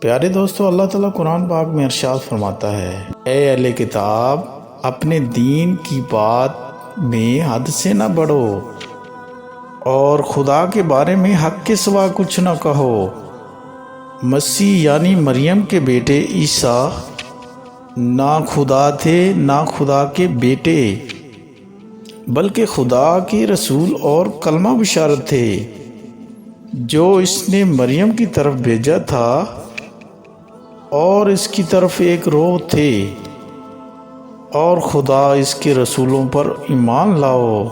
پیارے دوستو، اللہ تعالیٰ قرآن پاک میں ارشاد فرماتا ہے، اے اہل کتاب، اپنے دین کی بات میں حد سے نہ بڑھو اور خدا کے بارے میں حق کے سوا کچھ نہ کہو۔ مسیح یعنی مریم کے بیٹے عیسیٰ نہ خدا تھے نہ خدا کے بیٹے، بلکہ خدا کے رسول اور کلمہ بشارت تھے جو اس نے مریم کی طرف بھیجا تھا، اور اس کی طرف ایک روح تھے، اور خدا اس کے رسولوں پر ایمان لاؤ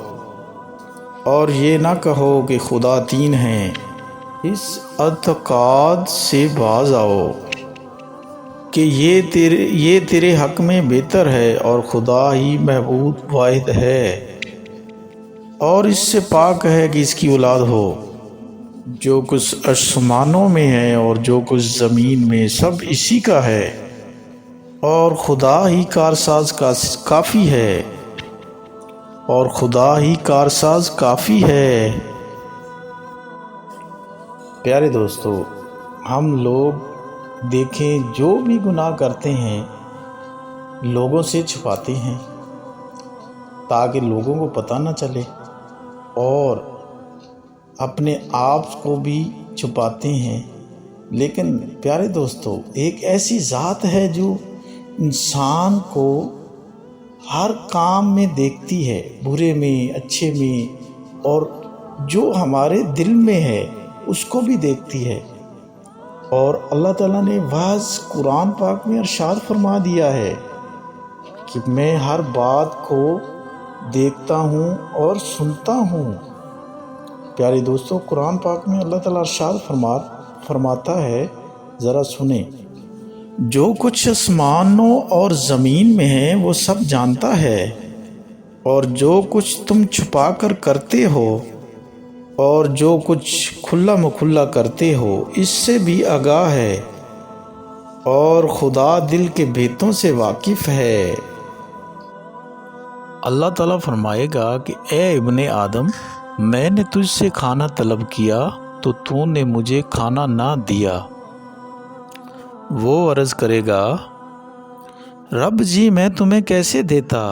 اور یہ نہ کہو کہ خدا تین ہیں۔ اس اعتقاد سے باز آؤ کہ یہ تیرے حق میں بہتر ہے، اور خدا ہی معبود واحد ہے اور اس سے پاک ہے کہ اس کی اولاد ہو۔ جو کچھ آسمانوں میں ہے اور جو کچھ زمین میں، سب اسی کا ہے، اور خدا ہی کارساز کافی ہے، اور خدا ہی کارساز کافی ہے۔ پیارے دوستو، ہم لوگ دیکھیں جو بھی گناہ کرتے ہیں لوگوں سے چھپاتے ہیں تاکہ لوگوں کو پتہ نہ چلے، اور اپنے آپ کو بھی چھپاتے ہیں۔ لیکن پیارے دوستو، ایک ایسی ذات ہے جو انسان کو ہر کام میں دیکھتی ہے، برے میں، اچھے میں، اور جو ہمارے دل میں ہے اس کو بھی دیکھتی ہے۔ اور اللہ تعالیٰ نے واضح قرآن پاک میں ارشاد فرما دیا ہے کہ میں ہر بات کو دیکھتا ہوں اور سنتا ہوں۔ پیارے دوستو، قرآن پاک میں اللہ تعالیٰ ارشاد فرماتا ہے، ذرا سنیں، جو کچھ آسمانوں اور زمین میں ہے وہ سب جانتا ہے، اور جو کچھ تم چھپا کر کرتے ہو اور جو کچھ کھلا مکھلا کرتے ہو اس سے بھی آگاہ ہے، اور خدا دل کے بھیتوں سے واقف ہے۔ اللہ تعالیٰ فرمائے گا کہ اے ابن آدم، میں نے تجھ سے کھانا طلب کیا تو نے مجھے کھانا نہ دیا۔ وہ عرض کرے گا، رب جی میں تمہیں کیسے دیتا،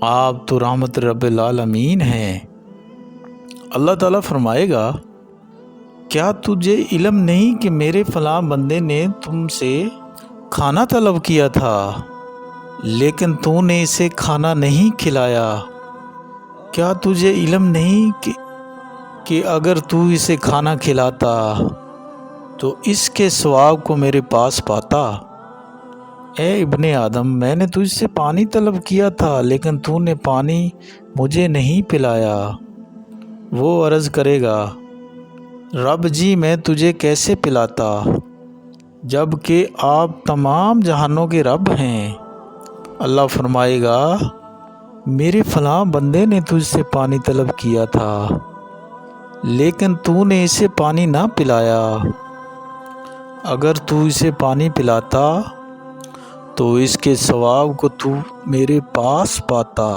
آپ تو رحمت رب العالمین ہیں۔ اللہ تعالیٰ فرمائے گا، کیا تجھے علم نہیں کہ میرے فلاں بندے نے تم سے کھانا طلب کیا تھا لیکن تو نے اسے کھانا نہیں کھلایا؟ کیا تجھے علم نہیں کہ اگر تو اسے کھانا کھلاتا تو اس کے ثواب کو میرے پاس پاتا؟ اے ابن آدم، میں نے تجھ سے پانی طلب کیا تھا لیکن تو نے پانی مجھے نہیں پلایا۔ وہ عرض کرے گا، رب جی میں تجھے کیسے پلاتا جب کہ آپ تمام جہانوں کے رب ہیں۔ اللہ فرمائے گا، میرے فلاں بندے نے تجھ سے پانی طلب کیا تھا لیکن تو نے اسے پانی نہ پلایا۔ اگر تو اسے پانی پلاتا تو اس کے ثواب کو تو میرے پاس پاتا۔